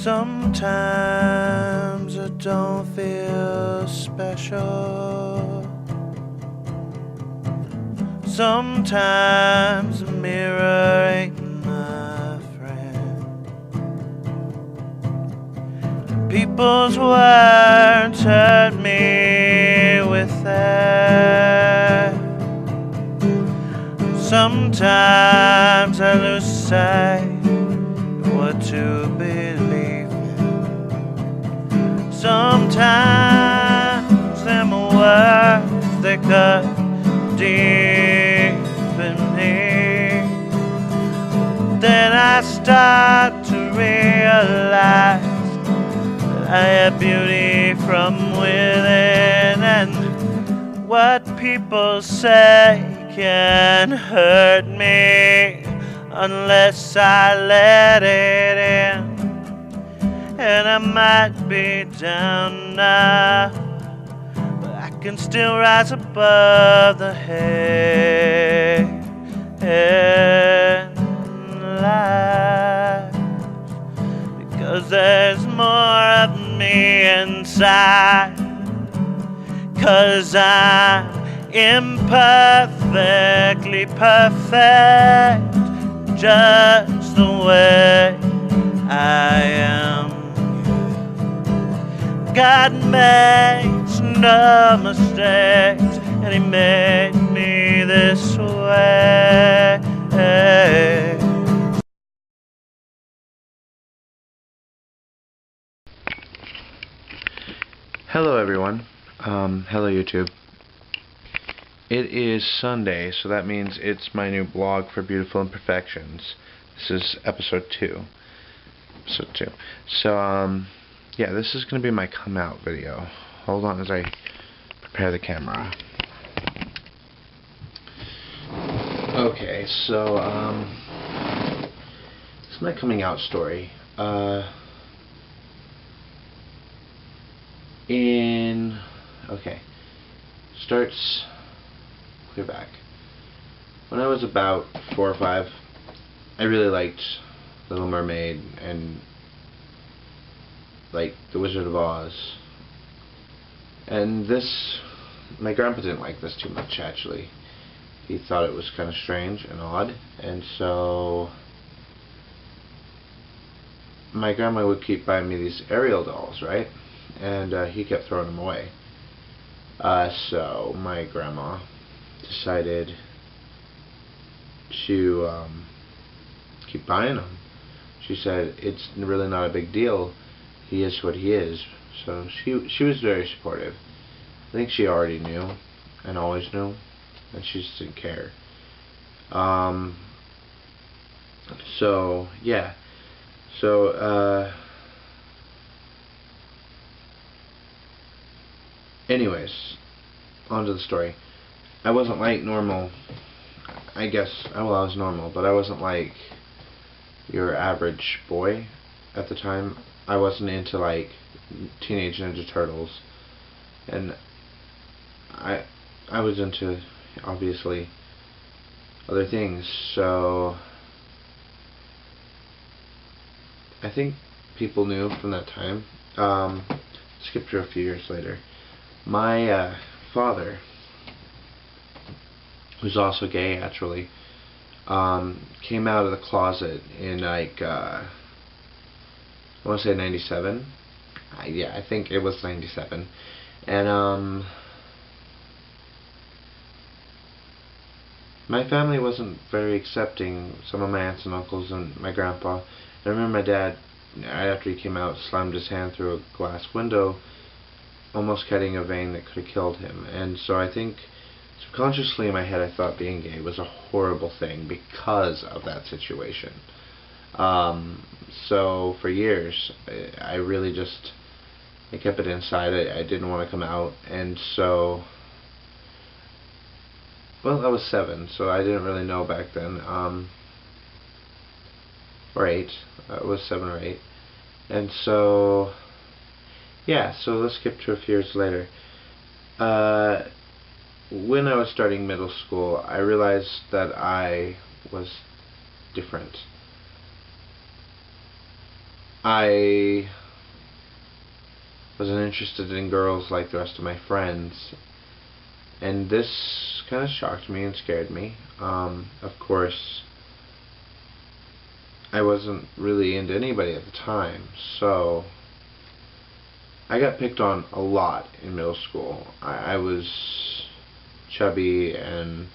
Sometimes I don't feel special. Sometimes the mirror ain't my friend. People's words hurt me with that. Sometimes I lose sight of what to believe in. Sometimes them words they cut deep in me. Then I start to realize that I have beauty from within, and what people say can hurt me unless I let it in. And I might be down now, but I can still rise above the hate and lies, because there's more of me inside. 'Cause I'm imperfectly perfect, just the way I am. God makes no mistakes, and He made me this way. Hello everyone. Hello YouTube. It is Sunday, so that means it's my new blog for Beautiful Imperfections. This is episode 2. So, yeah, this is going to be my come out video. Hold on as I prepare the camera. Okay, so, this is my coming out story. Starts clear back. When I was about 4 or 5, I really liked Little Mermaid and like The Wizard of Oz. And this, my grandpa didn't like this too much actually. He thought it was kind of strange and odd, and so my grandma would keep buying me these Ariel dolls, right? And he kept throwing them away. So my grandma decided to keep buying them. She said it's really not a big deal. He is what he is. So she was very supportive. I think she already knew and always knew, and she just didn't care. So yeah. So anyways, on to the story. I wasn't like normal. I guess, well, I was normal, but I wasn't like your average boy at the time. I wasn't into like Teenage Ninja Turtles, and I was into obviously other things. So I think people knew from that time. Skip to a few years later. My father, who's also gay actually, came out of the closet in like I want to say 97. Yeah, I think it was 97. And my family wasn't very accepting. Some of my aunts and uncles and my grandpa. I remember my dad, right after he came out, slammed his hand through a glass window, almost cutting a vein that could have killed him. And so I think subconsciously in my head I thought being gay was a horrible thing because of that situation. So for years I really just I kept it inside. I didn't want to come out, and so, well, I was 7, so I didn't really know back then. Or 8. It was 7 or 8. And so yeah, so let's skip to a few years later. When I was starting middle school, I realized that I was different. I wasn't interested in girls like the rest of my friends, and this kind of shocked me and scared me. Of course, I wasn't really into anybody at the time, so I got picked on a lot in middle school. I was chubby, and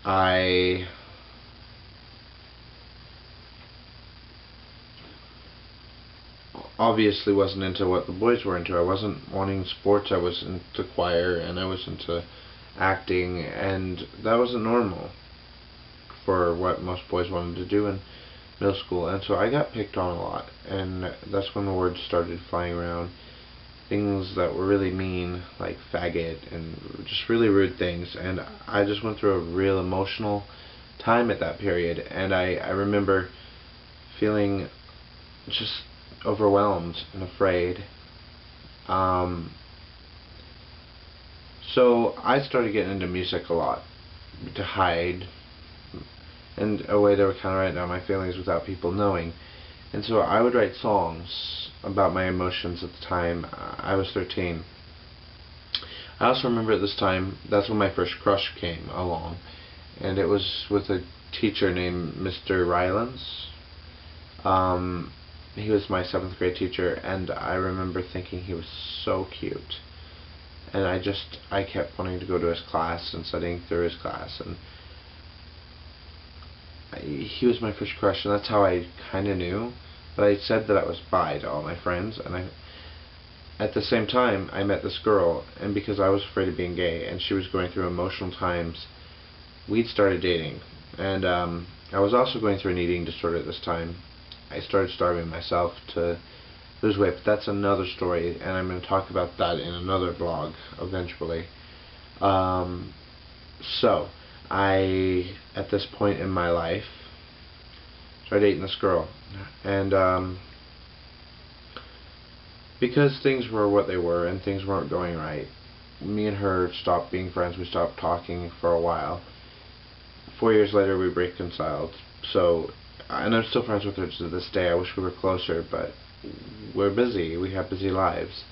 I obviously wasn't into what the boys were into. I wasn't wanting sports, I was into choir, and I was into acting, and that wasn't normal for what most boys wanted to do in middle school. And so I got picked on a lot, and that's when the words started flying around. Things that were really mean, like faggot, and just really rude things. And I just went through a real emotional time at that period, and I remember feeling just overwhelmed and afraid. Um, so I started getting into music a lot to hide, and a way to kind of write down my feelings without people knowing. And so I would write songs about my emotions at the time. I was 13. I also remember at this time, that's when my first crush came along, and it was with a teacher named Mr. Rylance. He was my 7th grade teacher, and I remember thinking he was so cute. And I kept wanting to go to his class and studying through his class, and he was my first crush, and that's how I kind of knew. But I said that I was bi to all my friends, and at the same time, I met this girl, and because I was afraid of being gay, and she was going through emotional times, we'd started dating. And I was also going through an eating disorder at this time. I started starving myself to lose weight, but that's another story, and I'm going to talk about that in another blog eventually. So, at this point in my life, started dating this girl, and because things were what they were and things weren't going right, me and her stopped being friends. We stopped talking for a while. 4 years later, we reconciled. So, and I'm still friends with her to this day. I wish we were closer, but we're busy. We have busy lives.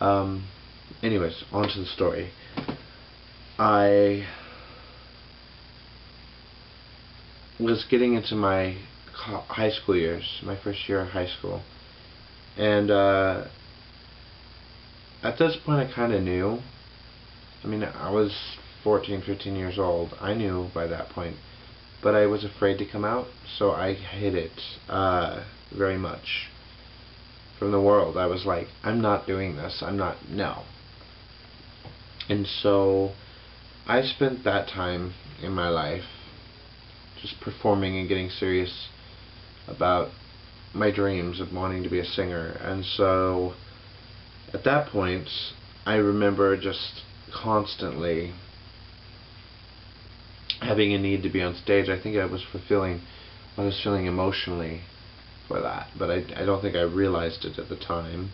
Anyways, on to the story. I was getting into my high school years, my first year of high school, and at this point I kind of knew. I mean, I was 14, 15 years old. I knew by that point, but I was afraid to come out, so I hid it very much from the world. I was like, I'm not doing this. No. And so I spent that time in my life just performing and getting serious about my dreams of wanting to be a singer. And so at that point, I remember just constantly having a need to be on stage. I think I was fulfilling what I was feeling emotionally for that, but I don't think I realized it at the time.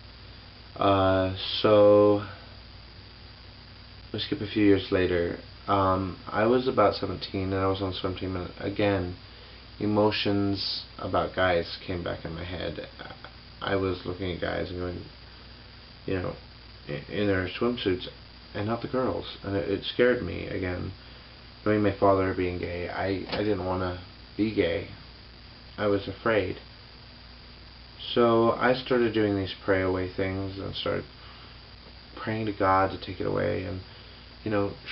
So we skip a few years later. I was about 17, and I was on the swim team, and again, emotions about guys came back in my head. I was looking at guys and going, you know, in their swimsuits, and not the girls, and it scared me again. Knowing my father being gay, I didn't want to be gay. I was afraid. So I started doing these pray away things and started praying to God to take it away, and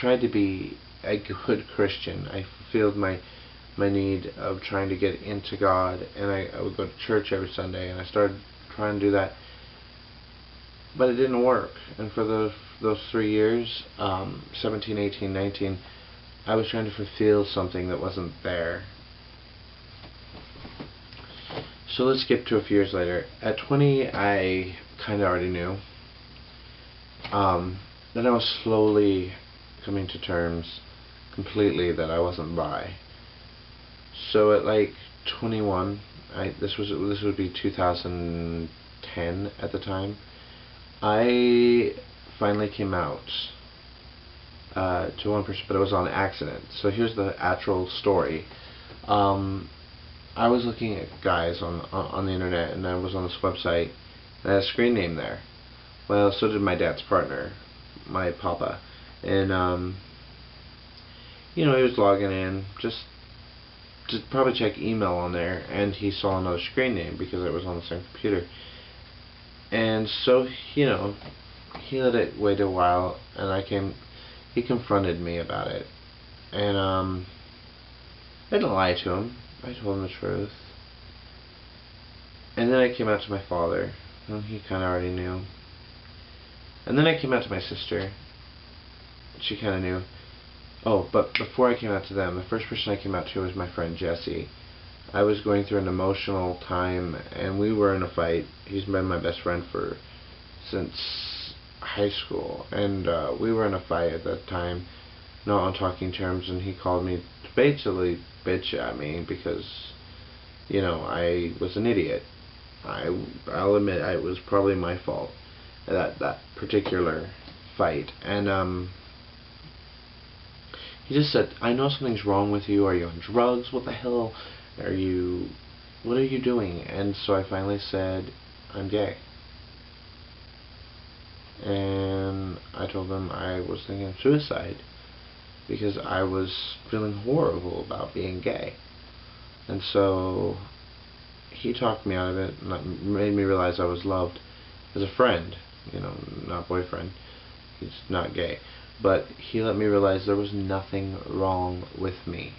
tried to be a good Christian. I fulfilled my need of trying to get into God, and I would go to church every Sunday, and I started trying to do that, but it didn't work. And for those 3 years, 17, 18, 19, I was trying to fulfill something that wasn't there. So let's skip to a few years later. At 20, I kind of already knew. Then I was slowly coming to terms completely that I wasn't bi. So at like 21, this would be 2010 at the time. I finally came out to one person, but it was on accident. So here's the actual story. I was looking at guys on the internet, and I was on this website, and I had a screen name there. Well, so did my dad's partner, my papa, and he was logging in just to probably check email on there, and he saw another screen name because it was on the same computer. And so, he let it wait a while, and he confronted me about it. And, I didn't lie to him. I told him the truth. And then I came out to my father, and he kind of already knew. And then I came out to my sister. She kind of knew. Oh, but before I came out to them, the first person I came out to was my friend Jesse. I was going through an emotional time, and we were in a fight. He's been my best friend since high school, and we were in a fight at that time, not on talking terms, and he called me to basically bitch at me because, I was an idiot. I'll admit it was probably my fault, that particular fight, and he just said, "I know something's wrong with you. Are you on drugs? What the hell what are you doing?" And so I finally said, "I'm gay." And I told him I was thinking of suicide because I was feeling horrible about being gay. And so he talked me out of it, and that made me realize I was loved as a friend, not boyfriend. He's not gay. But he let me realize there was nothing wrong with me.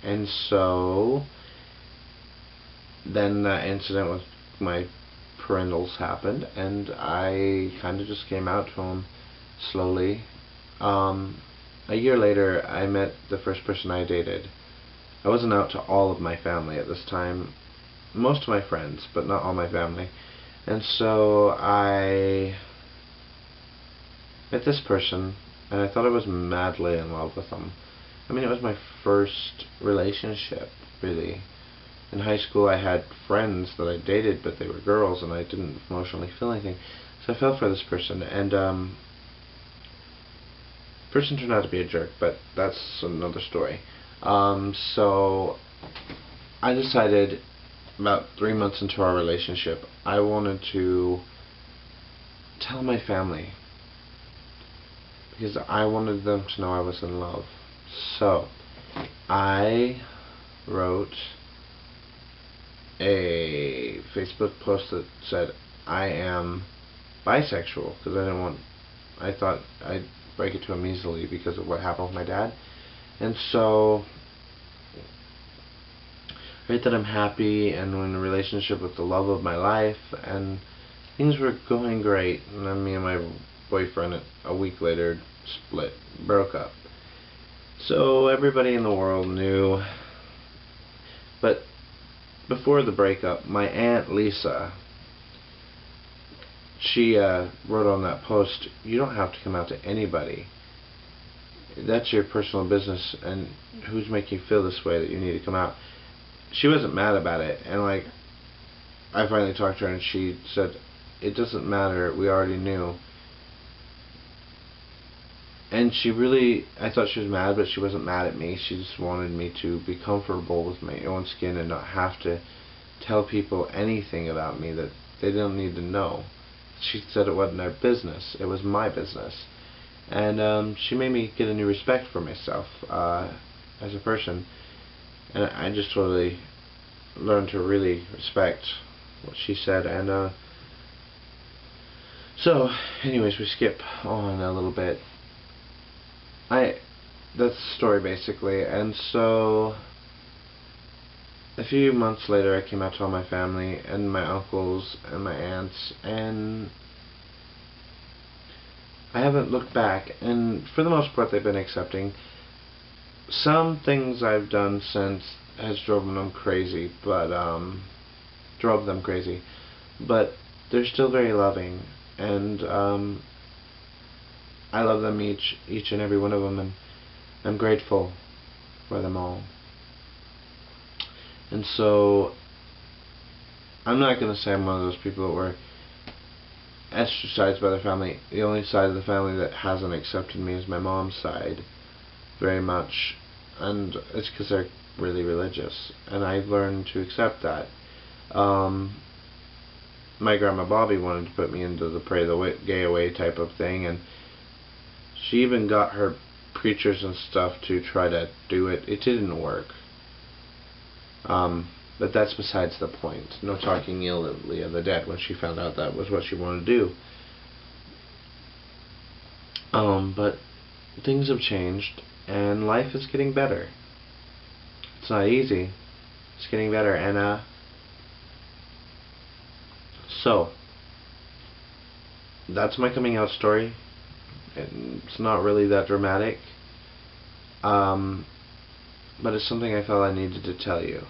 And so then that incident with my parentals happened, and I kind of just came out to him slowly. A year later, I met the first person I dated. I wasn't out to all of my family at this time. Most of my friends, but not all my family. And so I met this person, and I thought I was madly in love with him. I mean, it was my first relationship, really. In high school, I had friends that I dated, but they were girls, and I didn't emotionally feel anything. So I fell for this person, and person turned out to be a jerk, but that's another story. So I decided about 3 months into our relationship, I wanted to tell my family because I wanted them to know I was in love. So I wrote a Facebook post that said I am bisexual because I thought I'd break it to him easily because of what happened with my dad. And so I write that I'm happy and in a relationship with the love of my life, and things were going great. And then me and my boyfriend a week later broke up. So everybody in the world knew. But before the breakup, my Aunt Lisa, she wrote on that post, "You don't have to come out to anybody. That's your personal business, and who's making you feel this way that you need to come out?" She wasn't mad about it, and I finally talked to her, and she said, "It doesn't matter, we already knew." And I thought she was mad, but she wasn't mad at me. She just wanted me to be comfortable with my own skin and not have to tell people anything about me that they didn't need to know. She said it wasn't their business, it was my business. And she made me get a new respect for myself as a person. And I just totally learned to really respect what she said. And so, anyways, we skip on a little bit. That's the story basically. And so a few months later, I came out to all my family and my uncles and my aunts, and I haven't looked back, and for the most part they've been accepting. Some things I've done since has drove them crazy, but they're still very loving, and I love them each and every one of them, and I'm grateful for them all. And so I'm not going to say I'm one of those people that were ostracized by their family. The only side of the family that hasn't accepted me is my mom's side very much. and it's because they're really religious, and I've learned to accept that. My grandma Bobby wanted to put me into the pray the gay away type of thing, and she even got her preachers and stuff to try to do it. It didn't work. But that's besides the point. No talking illly of the dead when she found out that was what she wanted to do. But things have changed, and life is getting better. It's not easy. It's getting better, and so that's my coming out story. It's not really that dramatic, but it's something I felt I needed to tell you,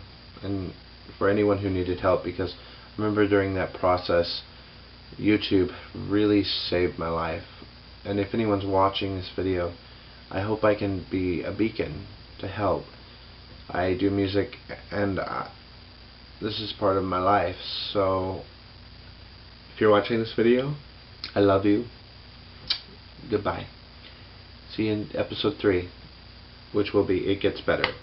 and for anyone who needed help, because I remember during that process, YouTube really saved my life. And if anyone's watching this video, I hope I can be a beacon to help. I do music, and this is part of my life, so if you're watching this video, I love you. Goodbye. See you in episode 3, which will be It Gets Better.